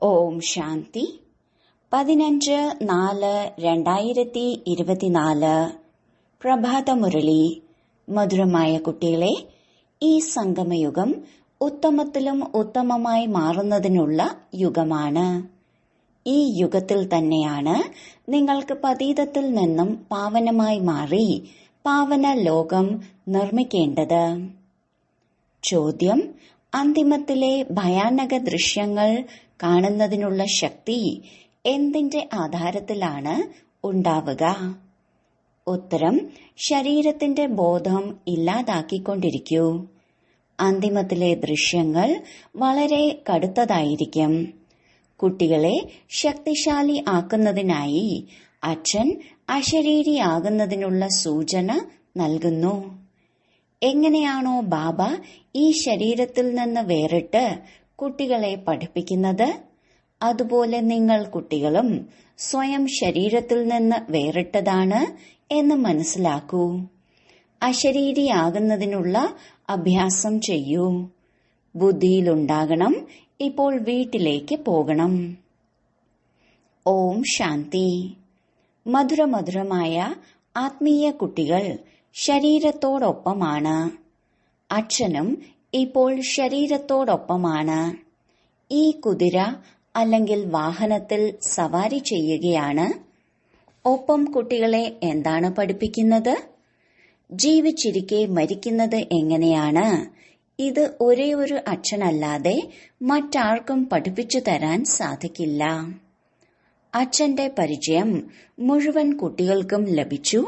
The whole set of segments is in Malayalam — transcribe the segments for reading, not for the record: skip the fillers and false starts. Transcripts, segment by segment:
ഓം ശാന്തി 15-4-2024 പ്രഭാതമുരളി. മധുരമായ കുട്ടികളെ, ഈ സംഗമയുഗം ഉത്തമത്തിലും ഉത്തമമായി മാറുന്നതിനുള്ള യുഗമാണ്. ഈ യുഗത്തിൽ തന്നെയാണ് നിങ്ങൾക്ക് പതീതത്തിൽ നിന്നും പാവനമായി മാറി പാവന ലോകം നിർമ്മിക്കേണ്ടത്. ചോദ്യം: അന്തിമത്തിലെ ഭയാനക ദൃശ്യങ്ങൾ കാണുന്നതിനുള്ള ശക്തി എന്തിന്റെ ആധാരത്തിലാണ് ഉണ്ടാവുക? ഉത്തരം: ശരീരത്തിന്റെ ബോധം ഇല്ലാതാക്കിക്കൊണ്ടിരിക്കൂ. അന്തിമത്തിലെ ദൃശ്യങ്ങൾ വളരെ കടുത്തതായിരിക്കും. കുട്ടികളെ ശക്തിശാലി ആക്കുന്നതിനായി അച്ഛൻ അശരീരിയാകുന്നതിനുള്ള സൂചന നൽകുന്നു. എങ്ങനെയാണോ ബാബ ഈ ശരീരത്തിൽ നിന്ന് വേറിട്ട് കുട്ടികളെ പഠിപ്പിക്കുന്നത്, അതുപോലെ നിങ്ങൾ കുട്ടികളും സ്വയം ശരീരത്തിൽ നിന്ന് വേറിട്ടതാണ് എന്ന് മനസ്സിലാക്കൂ. അശരീരിയാകുന്നതിനുള്ള അഭ്യാസം ചെയ്യൂ. ബുദ്ധിയിലുണ്ടാകണം, ഇപ്പോൾ വീട്ടിലേക്ക് പോകണം. ഓം ശാന്തി. മധുരമധുരമായ ആത്മീയ കുട്ടികൾ ശരീരത്തോടൊപ്പമാണ്. അച്ഛനും ഇപ്പോൾ ശരീരത്തോടൊപ്പമാണ്. ഈ കുതിര അല്ലെങ്കിൽ വാഹനത്തിൽ സവാരി ചെയ്യുകയാണ്. ഒപ്പം കുട്ടികളെ എന്താണ് പഠിപ്പിക്കുന്നത്? ജീവിച്ചിരിക്കെ മരിക്കുന്നത് എങ്ങനെയാണ്? ഇത് ഒരേ ഒരു അച്ഛനല്ലാതെ മറ്റാർക്കും പഠിപ്പിച്ചു തരാൻ സാധിക്കില്ല. അച്ഛന്റെ പരിചയം മുഴുവൻ കുട്ടികൾക്കും ലഭിച്ചു.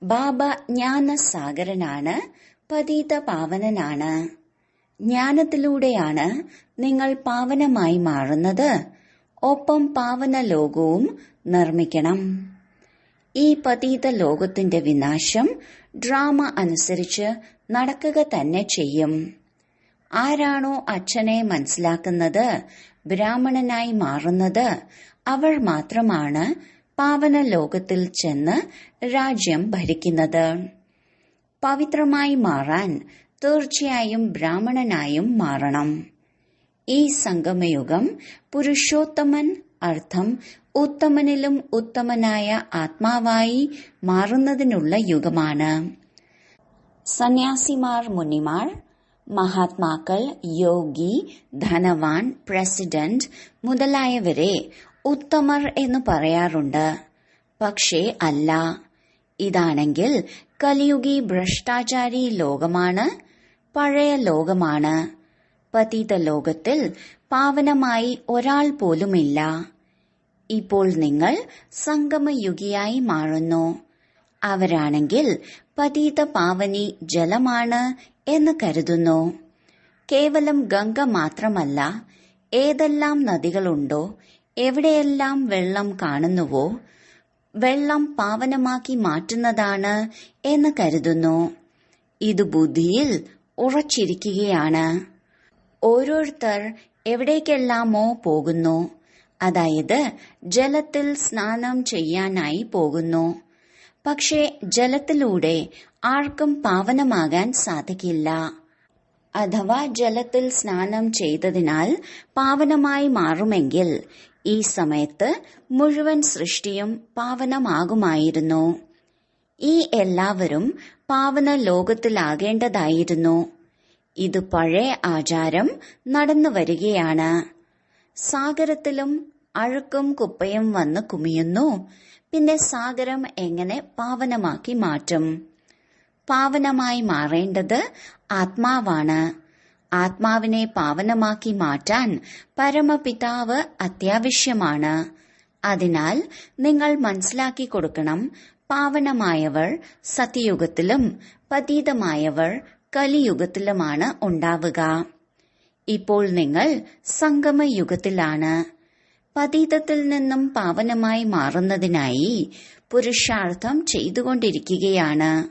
ബാബ ജ്ഞാനസാഗരനാണ്, പതീത പാവനനാണ്. ജ്ഞാനത്തിലൂടെയാണ് നിങ്ങൾ പാവനമായി മാറുന്നത്. ഒപ്പം പാവന ലോകവും നിർമ്മിക്കണം. ഈ പതീത ലോകത്തിന്റെ വിനാശം ഡ്രാമ അനുസരിച്ച് നടക്കുക തന്നെ ചെയ്യും. ആരാണോ അച്ഛനെ മനസ്സിലാക്കുന്നത്, ബ്രാഹ്മണനായി മാറുന്നത്, അവർ മാത്രമാണ് പാവന ലോകത്തിൽ ചെന്ന് രാജ്യം ഭരിക്കുന്നത്. പവിത്രമായി മാറാൻ തീർച്ചയായും ബ്രാഹ്മണനായും മാറണം. ഈ സംഗമയുഗം പുരുഷോത്തമൻ, അർത്ഥം ഉത്തമനിലും ഉത്തമനായ ആത്മാവായി മാറുന്നതിനുള്ള യുഗമാണ്. സന്യാസിമാർ, മുനിമാർ, മഹാത്മാക്കൾ, യോഗി, ധനവാൻ, പ്രസിഡന്റ് മുതലായവരെ ഉത്തമർ എന്ന് പറയാറുണ്ട്. പക്ഷേ അല്ല. ഇതാണെങ്കിൽ കലിയുഗി ഭ്രഷ്ടാചാരി ലോകമാണ്, പഴയ ലോകമാണ്. പതീത ലോകത്തിൽ പാവനമായി ഒരാൾ പോലുമില്ല. ഇപ്പോൾ നിങ്ങൾ സംഗമയുഗിയായി മാറുന്നു. അവരാണെങ്കിൽ പതീത പാവനി ജലമാണ് എന്ന് കരുതുന്നു. കേവലം ഗംഗ മാത്രമല്ല, ഏതെല്ലാം നദികളുണ്ടോ, എവിടെയെല്ലാം വെള്ളം കാണുന്നുവോ, വെള്ളം പാവനമാക്കി മാറ്റുന്നതാണ് എന്ന് കരുതുന്നു. ഇത് ബുദ്ധിയിൽ ഉറച്ചിരിക്കുകയാണ്. ഓരോരുത്തർ എവിടേക്കെല്ലാമോ പോകുന്നു. അതായത് ജലത്തിൽ സ്നാനം ചെയ്യാനായി പോകുന്നു. പക്ഷേ ജലത്തിലൂടെ ആർക്കും പാവനമാകാൻ സാധിക്കില്ല. അഥവാ ജലത്തിൽ സ്നാനം ചെയ്തതിനാൽ പാവനമായി മാറുമെങ്കിൽ ഈ സമയത്ത് മുഴുവൻ സൃഷ്ടിയും പാവനമാകുമായിരുന്നു. ഈ എല്ലാവരും പാവന ലോകത്തിലാകേണ്ടതായിരുന്നു. ഇത് പഴയ ആചാരം നടന്നു വരികയാണ്. സാഗരത്തിലും അഴുക്കും കുപ്പയും വന്ന് കുമിയുന്നു. പിന്നെ സാഗരം എങ്ങനെ പാവനമാക്കി മാറ്റും? പാവനമായി മാറേണ്ടത് ആത്മാവാണ്. ആത്മാവിനെ പാവനമാക്കി മാറ്റാൻ പരമപിതാവ് അത്യാവശ്യമാണ്. അതിനാൽ നിങ്ങൾ മനസ്സിലാക്കി കൊടുക്കണം, പാവനമായവർ സത്യയുഗത്തിലും പതീതമായവർ കലിയുഗത്തിലുമാണ് ഉണ്ടാവുക. ഇപ്പോൾ നിങ്ങൾ സംഗമയുഗത്തിലാണ്. പതീതത്തിൽ നിന്നും പാവനമായി മാറുന്നതിനായി പുരുഷാർത്ഥം ചെയ്തുകൊണ്ടിരിക്കുകയാണ്.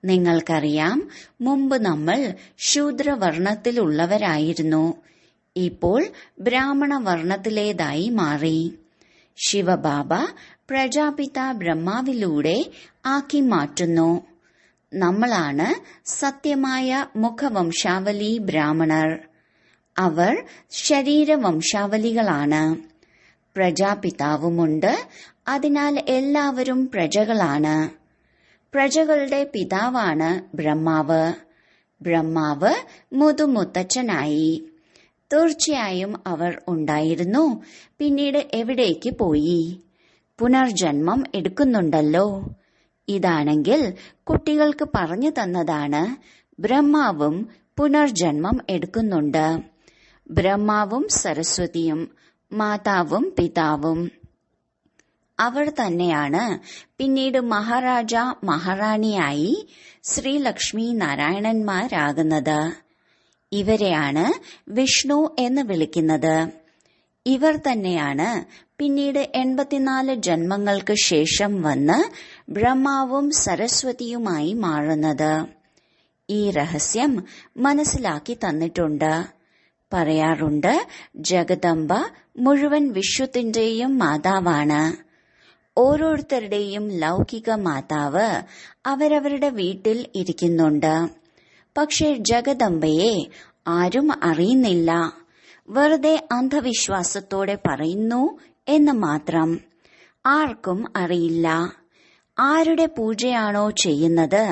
നിങ്ങൾക്കറിയാം, മുമ്പ് നമ്മൾ ശൂദ്രവർണത്തിലുള്ളവരായിരുന്നു. ഇപ്പോൾ ബ്രാഹ്മണ വർണത്തിലേതായി മാറി. ശിവബാബ പ്രജാപിത ബ്രഹ്മാവിലൂടെ ആക്കി മാറ്റുന്നു. നമ്മളാണ് സത്യമായ മുഖവംശാവലി ബ്രാഹ്മണർ. അവർ ശരീരവംശാവലികളാണ്. പ്രജാപിതാവുമുണ്ട്. അതിനാൽ എല്ലാവരും പ്രജകളാണ്. പ്രജകളുടെ പിതാവാണ് ബ്രഹ്മാവ്. ബ്രഹ്മാവ് മുതുമുത്തച്ഛനായി. തീർച്ചയായും അവർ ഉണ്ടായിരുന്നു. പിന്നീട് എവിടേക്ക് പോയി? പുനർജന്മം എടുക്കുന്നുണ്ടല്ലോ. ഇതാണെങ്കിൽ കുട്ടികൾക്ക് പറഞ്ഞു തന്നതാണ്. ബ്രഹ്മാവും പുനർജന്മം എടുക്കുന്നുണ്ട്. ബ്രഹ്മാവും സരസ്വതിയും മാതാവും പിതാവും അവർ തന്നെയാണ് പിന്നീട് മഹാരാജ മഹാറാണിയായി ശ്രീലക്ഷ്മി നാരായണന്മാരാകുന്നത്. ഇവരെയാണ് വിഷ്ണു എന്ന് വിളിക്കുന്നത്. ഇവർ തന്നെയാണ് പിന്നീട് 84 ജന്മങ്ങൾക്ക് ശേഷം വന്ന് ബ്രഹ്മാവും സരസ്വതിയുമായി മാറുന്നത്. ഈ രഹസ്യം മനസ്സിലാക്കി തന്നിട്ടുണ്ട്. പറയാറുണ്ട്, ജഗദംബ മുഴുവൻ വിശ്വത്തിന്റെയും മാതാവാണ്. ഓരോരുത്തരുടെയും ലൗകിക മാതാവ് അവരവരുടെ വീട്ടിൽ ഇരിക്കുന്നുണ്ട്. പക്ഷേ ജഗദംബയെ ആരും അറിയുന്നില്ല. വെറുതെ അന്ധവിശ്വാസത്തോടെ പറയുന്നു എന്ന് മാത്രം. ആർക്കും അറിയില്ല. ആരുടെ പൂജയാണോ ചെയ്യുന്നത്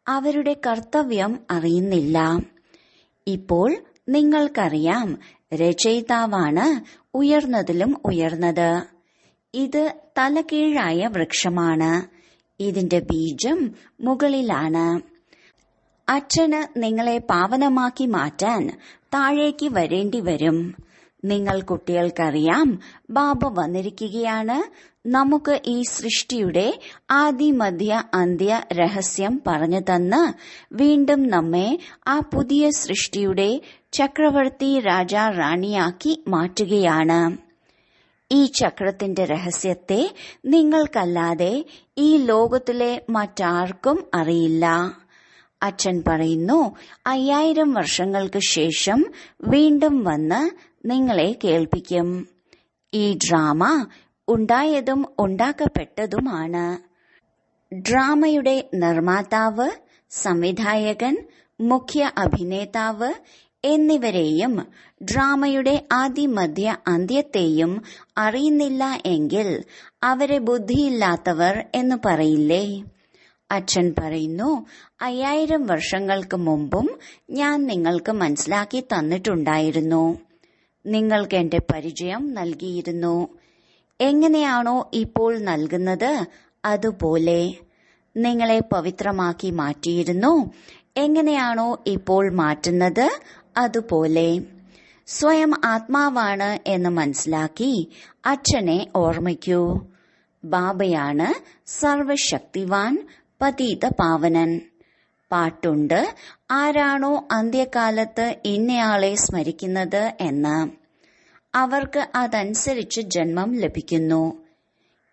അവരുടെ കർത്തവ്യം അറിയുന്നില്ല. ഇപ്പോൾ നിങ്ങൾക്കറിയാം, രചയിതാവാണ് ഉയർന്നതിലും ഉയർന്നത്. ഇത് തലകീഴായ വൃക്ഷമാണ്. ഇതിന്റെ ബീജം മുകളിലാണ്. അച്ഛന് നിങ്ങളെ പാവനമാക്കി മാറ്റാൻ താഴേക്ക് വരേണ്ടി വരും. നിങ്ങൾ കുട്ടികൾക്കറിയാം, ബാബ വന്നിരിക്കുകയാണ്. നമുക്ക് ഈ സൃഷ്ടിയുടെ ആദി മധ്യ അന്ത്യ രഹസ്യം പറഞ്ഞു തന്ന് വീണ്ടും നമ്മെ ആ പുതിയ സൃഷ്ടിയുടെ ചക്രവർത്തി രാജാ റാണിയാക്കി മാറ്റുകയാണ്. ഈ ചക്രത്തിന്റെ രഹസ്യത്തെ നിങ്ങൾക്കല്ലാതെ ഈ ലോകത്തിലെ മറ്റാർക്കും അറിയില്ല. അച്ഛൻ പറയുന്നു, 5000 വർഷങ്ങൾക്ക് ശേഷം വീണ്ടും വന്ന് നിങ്ങളെ കേൾപ്പിക്കും. ഈ ഡ്രാമ ഉണ്ടായതും ഉണ്ടാക്കപ്പെട്ടതുമാണ്. ഡ്രാമയുടെ നിർമ്മാതാവ്, സംവിധായകൻ, മുഖ്യ അഭിനേതാവ് എന്നിവരെയും ഡ്രാമയുടെ ആദിമധ്യ അന്ത്യത്തെയും അറിയുന്നില്ല എങ്കിൽ അവരെ ബുദ്ധിയില്ലാത്തവർ എന്ന് പറയില്ലേ? അച്ഛൻ പറയുന്നു, 5000 വർഷങ്ങൾക്ക് മുമ്പും ഞാൻ നിങ്ങൾക്ക് മനസ്സിലാക്കി തന്നിട്ടുണ്ടായിരുന്നു. നിങ്ങൾക്ക് എന്റെ പരിചയം നൽകിയിരുന്നു. എങ്ങനെയാണോ ഇപ്പോൾ നൽകുന്നത് അതുപോലെ. നിങ്ങളെ പവിത്രമാക്കി മാറ്റിയിരുന്നു. എങ്ങനെയാണോ ഇപ്പോൾ മാറ്റുന്നത് അതുപോലെ. സ്വയം ആത്മാവാണ് എന്ന് മനസ്സിലാക്കി അച്ഛനെ ഓർമ്മിക്കൂ. ബാബയാണ് സർവശക്തിവാൻ, പതീത പാവനൻ. പാട്ടുണ്ട്, ആരാണോ അന്ത്യകാലത്ത് ഇന്നയാളെ സ്മരിക്കുന്നത് എന്ന് അവർക്ക് അതനുസരിച്ച് ജന്മം ലഭിക്കുന്നു.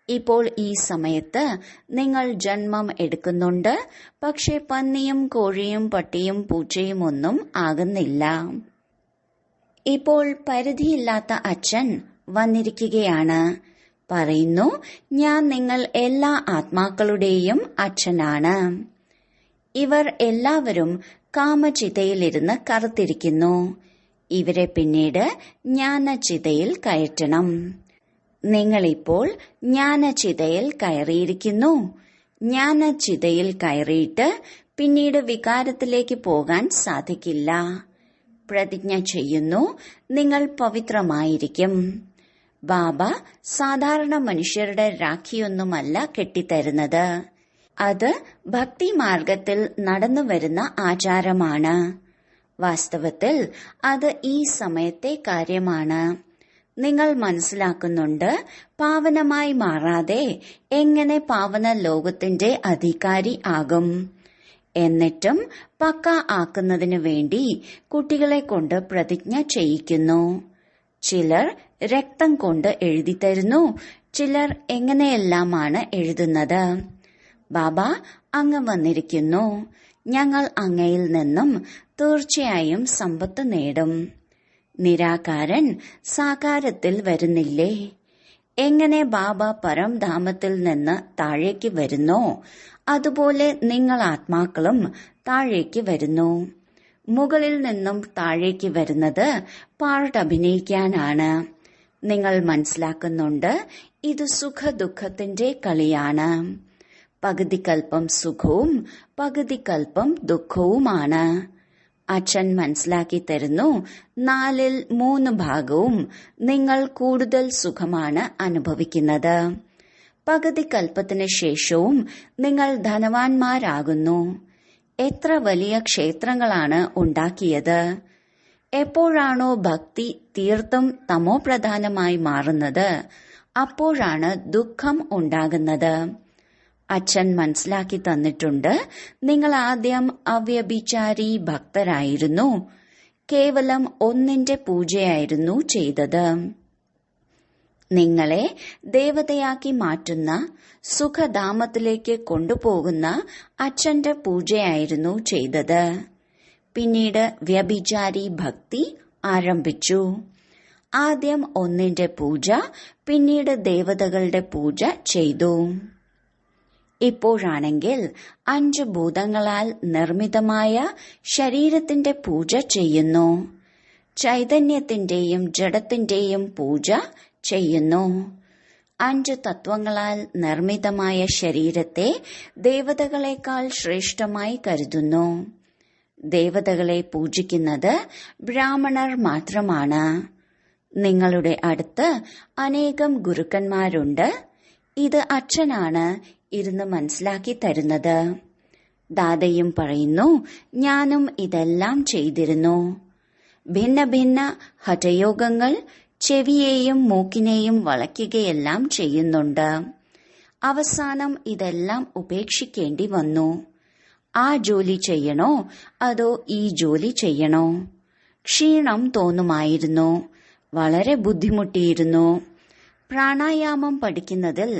ഇപ്പോൾ ഈ സമയത്ത് നിങ്ങൾ ജന്മം എടുക്കുന്നുണ്ട്. പക്ഷെ പന്നിയും കോഴിയും പട്ടിയും പൂച്ചയും ഒന്നും ആകുന്നില്ല. ഇപ്പോൾ പരിധിയില്ലാത്ത അച്ഛൻ വന്നിരിക്കുകയാണ്. പറയുന്നു, ഞാൻ നിങ്ങൾ എല്ലാ ആത്മാക്കളുടെയും അച്ഛനാണ്. ഇവർ എല്ലാവരും കാമചിതയിലിരുന്ന് കറുത്തിരിക്കുന്നു. ഇവരെ പിന്നീട് ജ്ഞാനചിതയിൽ കയറ്റണം. നിങ്ങളിപ്പോൾ ജ്ഞാനചിതയിൽ കയറിയിരിക്കുന്നു. ജ്ഞാനചിതയിൽ കയറിയിട്ട് പിന്നീട് വികാരത്തിലേക്ക് പോകാൻ സാധിക്കില്ല. പ്രതിജ്ഞ ചെയ്യുന്നു, നിങ്ങൾ പവിത്രമായിരിക്കും. ബാബ സാധാരണ മനുഷ്യരുടെ രാഖിയൊന്നുമല്ല കെട്ടിത്തരുന്നത്. അത് ഭക്തി മാർഗത്തിൽ നടന്നുവരുന്ന ആചാരമാണ്. വാസ്തവത്തിൽ അത് ഈ സമയത്തെ കാര്യമാണ്. നിങ്ങൾ മനസ്സിലാക്കുന്നുണ്ട്, പാവനമായി മാറാതെ എങ്ങനെ പാവന ലോകത്തിന്റെ അധികാരി ആകും. എന്നിട്ടും പക്ക ആക്കുന്നതിനു വേണ്ടി കുട്ടികളെ കൊണ്ട് പ്രതിജ്ഞ ചെയ്യിക്കുന്നു. ചിലർ രക്തം കൊണ്ട് എഴുതിത്തരുന്നു. ചിലർ എങ്ങനെയെല്ലാമാണ് എഴുതുന്നത്. ബാബ അങ്ങ് വന്നിരിക്കുന്നു. ഞങ്ങൾ അങ്ങയിൽ നിന്നും തീർച്ചയായും സമ്പത്ത് നേടും. നിരാകാരൻ സാകാരത്തിൽ വരുന്നില്ലേ? എങ്ങനെ ബാബ പരംധാമത്തിൽ നിന്ന് താഴേക്ക് വരുന്നോ അതുപോലെ നിങ്ങൾ ആത്മാക്കളും താഴേക്ക് വരുന്നു. മുകളിൽ നിന്നും താഴേക്ക് വരുന്നത് പാർട്ട് അഭിനയിക്കാനാണ്. നിങ്ങൾ മനസ്സിലാക്കുന്നുണ്ട്, ഇത് സുഖദുഃഖത്തിന്റെ കളിയാണ്. പകുതി കൽപ്പം സുഖവും പകുതി കൽപ്പം ദുഃഖവുമാണ്. അച്ഛൻ മനസ്സിലാക്കി തരുന്നു, 3/4 ഭാഗവും നിങ്ങൾ കൂടുതൽ സുഖമാണ് അനുഭവിക്കുന്നത്. പകുതി കൽപ്പത്തിന് ശേഷവും നിങ്ങൾ ധനവാന്മാരാകുന്നു. എത്ര വലിയ ക്ഷേത്രങ്ങളാണ് ഉണ്ടാക്കിയത്. എപ്പോഴാണോ ഭക്തി തീർത്തും തമോപ്രധാനമായി മാറുന്നത്, അപ്പോഴാണ് ദുഃഖം ഉണ്ടാകുന്നത്. അച്ഛൻ മനസ്സിലാക്കി തന്നിട്ടുണ്ട്, നിങ്ങൾ ആദ്യം അവ്യഭിചാരി ഭക്തരായിരുന്നു. കേവലം 1 പൂജയായിരുന്നു ചെയ്തത്. നിങ്ങളെ ദേവതയാക്കി മാറ്റുന്ന, സുഖധാമത്തിലേക്ക് കൊണ്ടുപോകുന്ന അച്ഛന്റെ പൂജയായിരുന്നു ചെയ്തത്. പിന്നീട് വ്യഭിചാരി ഭക്തി ആരംഭിച്ചു. ആദ്യം 1 പൂജ, പിന്നീട് ദേവതകളുടെ പൂജ ചെയ്തു. ഇപ്പോഴാണെങ്കിൽ 5 ഭൂതങ്ങളാൽ നിർമ്മിതമായ ശരീരത്തിന്റെ പൂജ ചെയ്യുന്നു. ചൈതന്യത്തിന്റെയും ജഡത്തിന്റെയും പൂജ ചെയ്യുന്നു. 5 തത്വങ്ങളാൽ നിർമ്മിതമായ ശരീരത്തെ ദേവതകളെക്കാൾ ശ്രേഷ്ഠമായി കരുതുന്നു. ദേവതകളെ പൂജിക്കുന്നത് ബ്രാഹ്മണർ മാത്രമാണ്. നിങ്ങളുടെ അടുത്ത് അനേകം ഗുരുക്കന്മാരുണ്ട്. ഇത് അച്ഛനാണ് ഇരുന്ന് മനസ്സിലാക്കി തരുന്നത്. ദാദയും പറയുന്നു, ഞാനും ഇതെല്ലാം ചെയ്തിരുന്നു. ഭിന്ന ഭിന്ന ഹഠയോഗങ്ങൾ ചെവിയെയും മൂക്കിനെയും വളയ്ക്കുകയെല്ലാം ചെയ്യുന്നുണ്ട്. അവസാനം ഇതെല്ലാം ഉപേക്ഷിക്കേണ്ടി വന്നു. ആ ജോലി ചെയ്യണോ അതോ ഈ ജോലി ചെയ്യണോ? ക്ഷീണം തോന്നുമായിരുന്നു. വളരെ ബുദ്ധിമുട്ടിയിരുന്നു. പ്രാണായാമം പഠിക്കുന്നതിൽ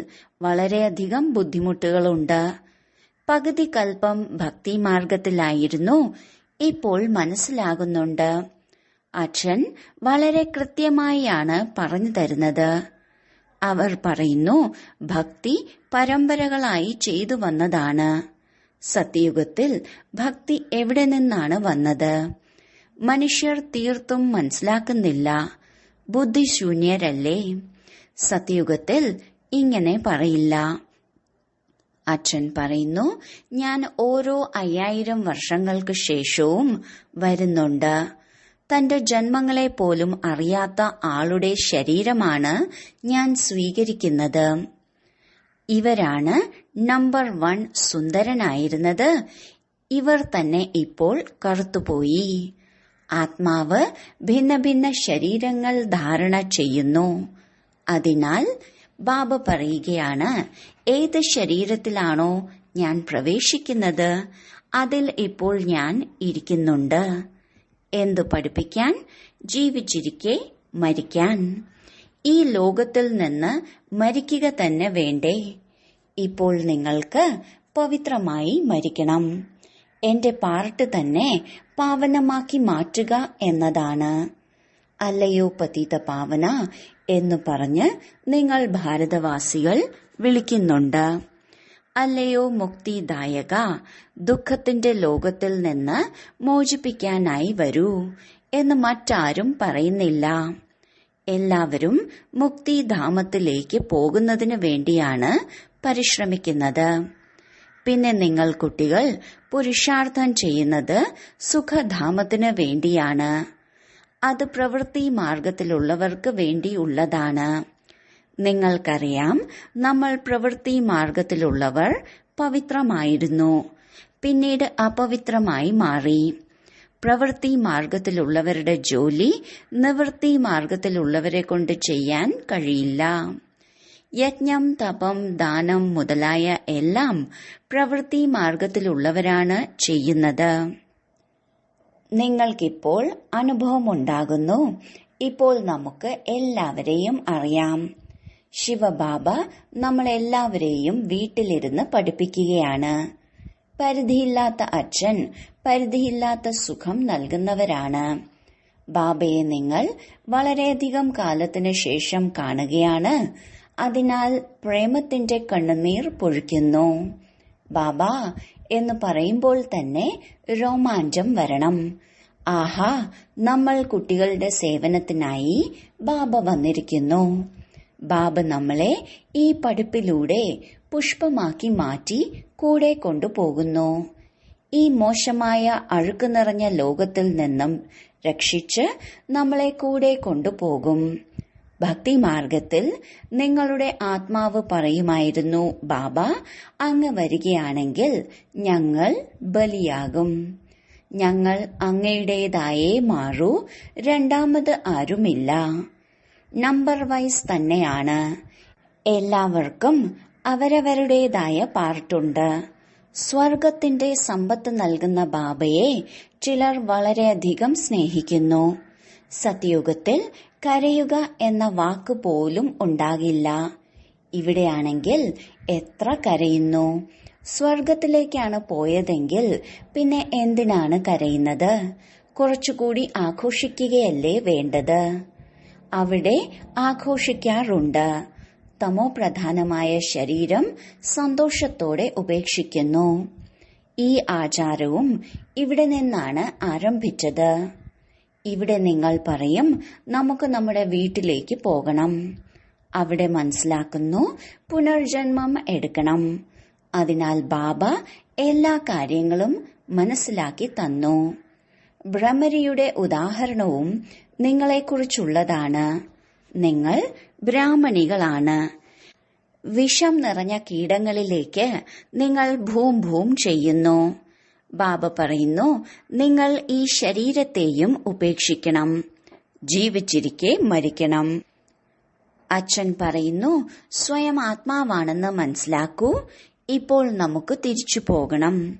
വളരെയധികം ബുദ്ധിമുട്ടുകളുണ്ട്. പകുതി കൽപ്പം ഭക്തിമാർഗത്തിലായിരുന്നു. ഇപ്പോൾ മനസ്സിലാകുന്നുണ്ട്. അച്ഛൻ വളരെ കൃത്യമായാണ് പറഞ്ഞു തരുന്നത്. അവർ പറയുന്നു, ഭക്തി പരമ്പരകളായി ചെയ്തു വന്നതാണ്. സത്യയുഗത്തിൽ ഭക്തി എവിടെ നിന്നാണ് വന്നത്? മനുഷ്യർ തീർത്തും മനസ്സിലാക്കുന്നില്ല. ബുദ്ധിശൂന്യരല്ലേ? സത്യയുഗത്തിൽ ഇങ്ങനെ പറയില്ല. അച്ഛൻ പറയുന്നു, ഞാൻ ഓരോ 5000 വർഷങ്ങൾക്ക് ശേഷവും വരുന്നുണ്ട്. തന്റെ ജന്മങ്ങളെ പോലും അറിയാത്ത ആളുടെ ശരീരമാണ് ഞാൻ സ്വീകരിക്കുന്നത്. ഇവരാണ് നമ്പർ 1 സുന്ദരനായിരുന്നത്. ഇവർ തന്നെ ഇപ്പോൾ കറുത്തുപോയി. ആത്മാവ് ഭിന്ന ഭിന്ന ശരീരങ്ങൾ ധാരണ ചെയ്യുന്നു. അതിനാൽ ബാബ പറയുകയാണ്, ഏത് ശരീരത്തിലാണോ ഞാൻ പ്രവേശിക്കുന്നത് അതിൽ ഇപ്പോൾ ഞാൻ ഇരിക്കുന്നുണ്ട്. എന്തു പഠിപ്പിക്കാൻ? ജീവിച്ചിരിക്കെ മരിക്കാൻ. ഈ ലോകത്തിൽ നിന്ന് മരിക്കുക തന്നെ വേണ്ടേ? ഇപ്പോൾ നിങ്ങൾക്ക് പവിത്രമായി മരിക്കണം. എന്റെ പാർട്ട് തന്നെ പാവനമാക്കി മാറ്റുക എന്നതാണ്. അല്ലയോ പതിത പാവന എന്നു പറഞ്ഞ് നിങ്ങൾ ഭാരതവാസികൾ വിളിക്കുന്നുണ്ട്. അല്ലയോ മുക്തിദായക, ദുഃഖത്തിന്റെ ലോകത്തിൽ നിന്ന് മോചിപ്പിക്കാനായി വരൂ എന്ന് മറ്റാരും പറയുന്നില്ല. എല്ലാവരും മുക്തിധാമത്തിലേക്ക് പോകുന്നതിന് വേണ്ടിയാണ് പരിശ്രമിക്കുന്നത്. പിന്നെ നിങ്ങൾ കുട്ടികൾ പുരുഷാർത്ഥം ചെയ്യുന്നത് സുഖധാമത്തിന് വേണ്ടിയാണ്. അത് പ്രവൃത്തി മാർഗത്തിലുള്ളവർക്ക് വേണ്ടിയുള്ളതാണ്. നിങ്ങൾക്കറിയാം, നമ്മൾ പ്രവൃത്തി മാർഗത്തിലുള്ളവർ പവിത്രമായിരുന്നു, പിന്നീട് അപവിത്രമായി മാറി. പ്രവൃത്തി മാർഗത്തിലുള്ളവരുടെ ജോലി നിവൃത്തി മാർഗത്തിലുള്ളവരെ കൊണ്ട് ചെയ്യാൻ കഴിയില്ല. യജ്ഞം, തപം, ദാനം മുതലായ എല്ലാം പ്രവൃത്തി മാർഗത്തിലുള്ളവരാണ് ചെയ്യുന്നത്. നിങ്ങൾക്കിപ്പോൾ അനുഭവമുണ്ടാകുന്നു. ഇപ്പോൾ നമുക്ക് എല്ലാവരെയും അറിയാം. ശിവബാബ നമ്മളെല്ലാവരെയും വീട്ടിലിരുന്ന് പഠിപ്പിക്കുകയാണ്. പരിധിയില്ലാത്ത അച്ഛൻ പരിധിയില്ലാത്ത സുഖം നൽകുന്നവരാണ്. ബാബയെ നിങ്ങൾ വളരെയധികം കാലത്തിന് ശേഷം കാണുകയാണ്. അതിനാൽ പ്രേമത്തിന്റെ കണ്ണുനീർ പൊഴിക്കുന്നു. ബാബ എന്ന് പറയുമ്പോൾ തന്നെ രോമാഞ്ചം വരണം. ആഹാ, നമ്മൾ കുട്ടികളുടെ സേവനത്തിനായി ബാബ വന്നിരിക്കുന്നു. ബാബ നമ്മളെ ഈ പഠിപ്പിലൂടെ പുഷ്പമാക്കി മാറ്റി കൂടെ കൊണ്ടുപോകുന്നു. ഈ മോശമായ അഴുക്ക് നിറഞ്ഞ ലോകത്തിൽ നിന്നും രക്ഷിച്ച് നമ്മളെ കൂടെ കൊണ്ടുപോകും. ഭക്തിമാർഗത്തിൽ നിങ്ങളുടെ ആത്മാവ് പറയുമായിരുന്നു, ബാബ അങ്ങ് വരികയാണെങ്കിൽ ഞങ്ങൾ ബലിയാകും. ഞങ്ങൾ അങ്ങയുടേതായേ മാറൂ, രണ്ടാമത് ആരുമില്ല. നമ്പർ വൈസ് തന്നെയാണ്. എല്ലാവർക്കും അവരവരുടേതായ പാർട്ടുണ്ട്. സ്വർഗത്തിന്റെ സമ്പത്ത് നൽകുന്ന ബാബയെ ചിലർ വളരെയധികം സ്നേഹിക്കുന്നു. സത്യുഗത്തിൽ കരയുക എന്ന വാക്ക് പോലും ഉണ്ടാകില്ല. ഇവിടെയാണെങ്കിൽ എത്ര കരയുന്നു. സ്വർഗത്തിലേക്കാണ് പോയതെങ്കിൽ പിന്നെ എന്തിനാണ് കരയുന്നത്? കുറച്ചുകൂടി ആഘോഷിക്കുകയല്ലേ വേണ്ടത്? അവിടെ ആഘോഷിക്കാറുണ്ട്. തമോ പ്രധാനമായ ശരീരം സന്തോഷത്തോടെ ഉപേക്ഷിക്കുന്നു. ഈ ആചാരവും ഇവിടെ നിന്നാണ് ആരംഭിച്ചത്. ഇവിടെ നിങ്ങൾ പറയും, നമുക്ക് നമ്മുടെ വീട്ടിലേക്ക് പോകണം. അവിടെ മനസ്സിലാക്കുന്നു, പുനർജന്മം എടുക്കണം. അതിനാൽ ബാബ എല്ലാ കാര്യങ്ങളും മനസ്സിലാക്കി തന്നു. ഭ്രമരിയുടെ ഉദാഹരണവും നിങ്ങളെക്കുറിച്ചുള്ളതാണ്. നിങ്ങൾ ബ്രാഹ്മണികളാണ്. വിഷം നിറഞ്ഞ കീടങ്ങളിലേക്ക് നിങ്ങൾ ഭൂം ഭൂം ചെയ്യുന്നു. ബാബ പറയുന്നു, നിങ്ങൾ ഈ ശരീരത്തെയും ഉപേക്ഷിക്കണം. ജീവിച്ചിരിക്കെ മരിക്കണം. അച്ഛൻ പറയുന്നു, സ്വയം ആത്മാവാണെന്ന് മനസ്സിലാക്കൂ. ഇപ്പോൾ നമുക്ക് തിരിച്ചു പോകണം.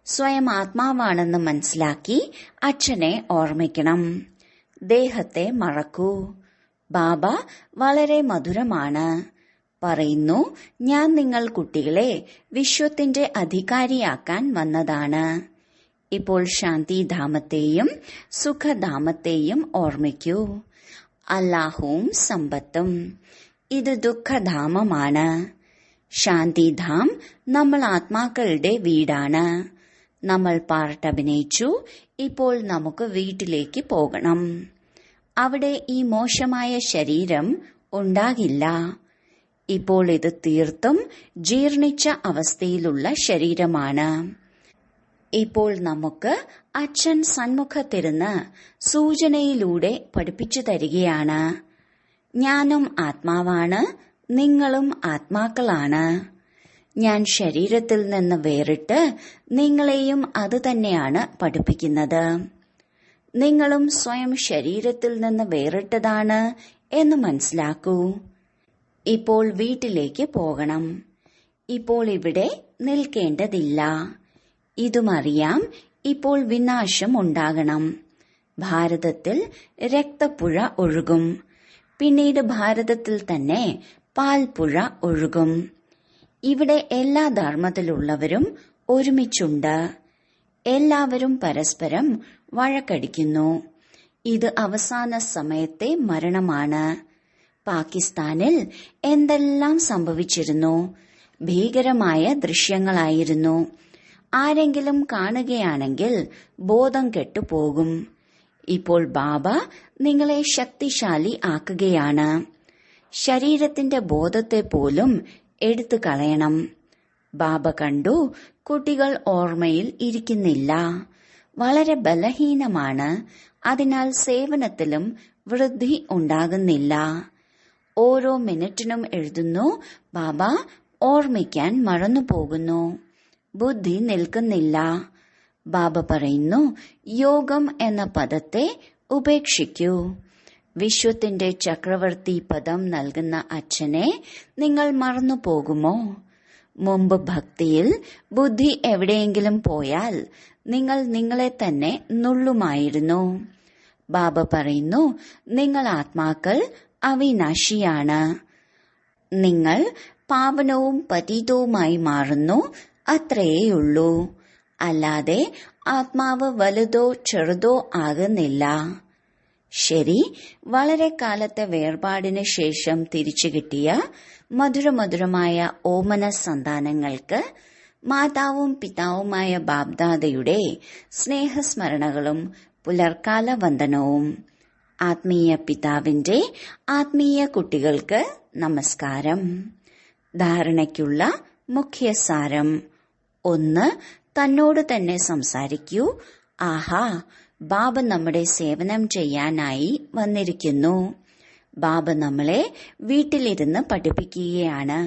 സ്വയം ആത്മാവാണെന്ന് മനസ്സിലാക്കി അച്ഛനെ ഓർമ്മിക്കണം. ദേഹത്തെ മറക്കൂ. ബാബ വളരെ മധുരമാണ്. പറയുന്നു, ഞാൻ നിങ്ങൾ കുട്ടികളെ വിശ്വത്തിന്റെ അധികാരിയാക്കാൻ വന്നതാണ്. ഇപ്പോൾ ശാന്തിധാമത്തെയും സുഖധാമത്തെയും ഓർമ്മിക്കൂ. അല്ലാഹുവും സമ്പത്തും. ഇത് ദുഃഖധാമമാണ്. ശാന്തിധാം നമ്മൾ ആത്മാക്കളുടെ വീടാണ്. നമ്മൾ പാർട്ട് അഭിനയിച്ചു. ഇപ്പോൾ നമുക്ക് വീട്ടിലേക്ക് പോകണം. അവിടെ ഈ മോശമായ ശരീരം ഉണ്ടാകില്ല. ഇപ്പോൾ ഇത് തീർത്തും ജീർണിച്ച അവസ്ഥയിലുള്ള ശരീരമാണ്. ഇപ്പോൾ നമുക്ക് അച്ഛൻ സന്മുഖത്തിരുന്ന് സൂചനയിലൂടെ പഠിപ്പിച്ചു തരികയാണ്. ഞാനും ആത്മാവാണ്, നിങ്ങളും ആത്മാക്കളാണ്. ഞാൻ ശരീരത്തിൽ നിന്ന് വേറിട്ട് നിങ്ങളെയും അതുതന്നെയാണ് പഠിപ്പിക്കുന്നത്. നിങ്ങളും സ്വയം ശരീരത്തിൽ നിന്ന് വേറിട്ടതാണ് എന്ന് മനസ്സിലാക്കൂ. ഇപ്പോൾ വീട്ടിലേക്ക് പോകണം. ഇപ്പോൾ ഇവിടെ നിൽക്കേണ്ടതില്ല. ഇതുമറിയാം, ഇപ്പോൾ വിനാശം ഉണ്ടാകണം. ഭാരതത്തിൽ രക്തപ്പുഴ ഒഴുകും. പിന്നീട് ഭാരതത്തിൽ തന്നെ പാൽപ്പുഴ ഒഴുകും. ഇവിടെ എല്ലാ ധർമ്മത്തിലുള്ളവരും ഒരുമിച്ചുണ്ട്. എല്ലാവരും പരസ്പരം വഴക്കടിക്കുന്നു. ഇത് അവസാന സമയത്തെ മരണമാണ്. പാകിസ്ഥാനിൽ എന്തെല്ലാം സംഭവിച്ചിരുന്നു? ഭീകരമായ ദൃശ്യങ്ങളായിരുന്നു. ആരെങ്കിലും കാണുകയാണെങ്കിൽ ബോധം കെട്ടുപോകും. ഇപ്പോൾ ബാബ നിങ്ങളെ ശക്തിശാലി ആക്കുകയാണ്. ശരീരത്തിന്റെ ബോധത്തെ പോലും എടുത്തു കളയണം. ബാബ കണ്ടു, കുട്ടികൾ ഓർമ്മയിൽ ഇരിക്കുന്നില്ല. വളരെ ബലഹീനമാണ്. അതിനാൽ സേവനത്തിലും വൃദ്ധി ഉണ്ടാകുന്നില്ല. ഓരോ മിനിറ്റിനും എഴുതുന്നു, ബാബ ഓർമ്മിക്കാൻ മറന്നുപോകുന്നു. ബുദ്ധി നിൽക്കുന്നില്ല. ബാബ പറയുന്നു, യോഗം എന്ന പദത്തെ ഉപേക്ഷിക്കൂ. വിശ്വത്തിന്റെ ചക്രവർത്തി പദം നൽകുന്ന അച്ഛനെ നിങ്ങൾ മറന്നുപോകുമോ? മുമ്പ് ഭക്തിയിൽ ബുദ്ധി എവിടെയെങ്കിലും പോയാൽ നിങ്ങൾ നിങ്ങളെ തന്നെ നുള്ളുമായിരുന്നു. ബാബ പറയുന്നു, നിങ്ങൾ ആത്മാക്കൾ അവിനാശിയാണ്. നിങ്ങൾ പാവനവും പതീതവുമായി മാറുന്നു. അത്രയേയുള്ളൂ. അല്ലാതെ ആത്മാവ് വലുതോ ചെറുതോ ആകുന്നില്ല. ശരി, വളരെ കാലത്തെ വേർപാടിന് ശേഷം തിരിച്ചു കിട്ടിയ മധുരമധുരമായ ഓമന സന്താനങ്ങൾക്ക് മാതാവും പിതാവുമായ ബാബ്ദാദയുടെ സ്നേഹസ്മരണകളും പുലർക്കാല വന്ദനവും. ആത്മീയ പിതാവിന്റെ ആത്മീയ കുട്ടികൾക്ക് നമസ്കാരം. ധാരണയ്ക്കുള്ള മുഖ്യസാരം: 1. തന്നോട് തന്നെ സംസാരിക്കൂ. ആഹാ, ബാബ നമ്മുടെ സേവനം ചെയ്യാനായി വന്നിരിക്കുന്നു. ബാബ നമ്മളെ വീട്ടിലിരുന്ന് പഠിപ്പിക്കുകയാണ്.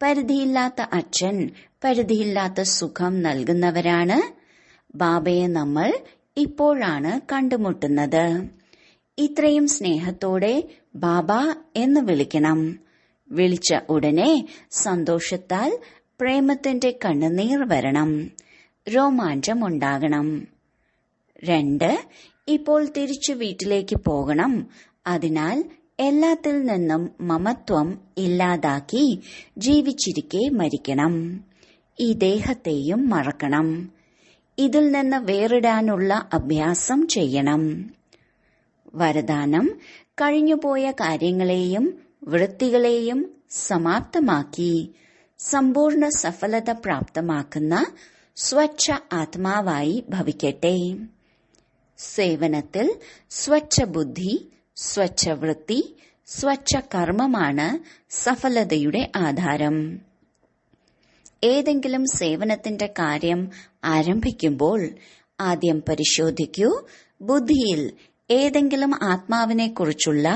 പരിധിയില്ലാത്ത അച്ഛൻ പരിധിയില്ലാത്ത സുഖം നൽകുന്നവരാണ്. ബാബയെ നമ്മൾ ഇപ്പോഴാണ് കണ്ടുമുട്ടുന്നത്. ഇത്രയും സ്നേഹത്തോടെ ബാബ എന്ന് വിളിക്കണം. വിളിച്ച ഉടനെ സന്തോഷത്താൽ പ്രേമത്തിന്റെ കണ്ണുനീർ വരണം, രോമാഞ്ചമുണ്ടാകണം. 2. ഇപ്പോൾ തിരിച്ചു വീട്ടിലേക്ക് പോകണം. അതിനാൽ എല്ലാത്തിൽ നിന്നും മമത്വം ഇല്ലാതാക്കി ജീവിച്ചിരിക്കെ മരിക്കണം. ഈ ദേഹത്തെയും മറക്കണം. ഇതിൽ നിന്ന് വേറിടാനുള്ള അഭ്യാസം ചെയ്യണം. വരദാനം: കഴിഞ്ഞുപോയ കാര്യങ്ങളെയും വൃത്തികളെയും സമാപ്തമാക്കി സമ്പൂർണ്ണ സഫലത പ്രാപ്തമാക്കുന്ന സ്വച്ഛ ആത്മാവായി ഭവിക്കട്ടെ. സേവനത്തിൽ സ്വച്ഛ ബുദ്ധി, സ്വച്ഛ വൃത്തി, സ്വച്ഛ കർമ്മമാണ് സഫലതയുടെ ആധാരം. ഏതെങ്കിലും സേവനത്തിന്റെ കാര്യം ആരംഭിക്കുമ്പോൾ ആദ്യം പരിശോധിക്കൂ, ബുദ്ധിയിൽ ഏതെങ്കിലും ആത്മാവിനെക്കുറിച്ചുള്ള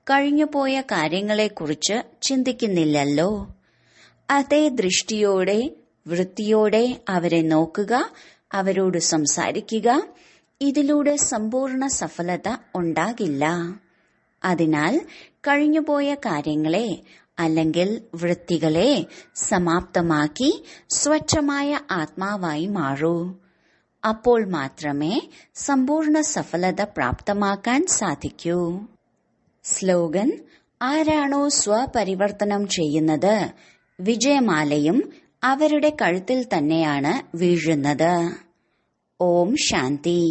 കഴിഞ്ഞുപോയ കാര്യങ്ങളെക്കുറിച്ച് ചിന്തിക്കുന്നില്ലല്ലോ. അതേ ദൃഷ്ടിയോടെ വൃത്തിയോടെ അവരെ നോക്കുക, അവരോട് സംസാരിക്കുക. ഇതിലൂടെ സമ്പൂർണ്ണ സഫലത ഉണ്ടാകില്ല. അതിനാൽ കഴിഞ്ഞുപോയ കാര്യങ്ങളെ അല്ലെങ്കിൽ വൃത്തികളെ സമാപ്തമാക്കി സ്വച്ഛമായ ആത്മാവായി മാറൂ. അപ്പോൾ മാത്രമേ സമ്പൂർണ്ണ സഫലത പ്രാപ്തമാക്കാൻ സാധിക്കൂ. സ്ലോഗൻ: ആരാണോ സ്വപരിവർത്തനം ചെയ്യുന്നത്, വിജയമാലയും അവരുടെ കഴുത്തിൽ തന്നെയാണ് വീഴുന്നത്. ഓം ശാന്തി.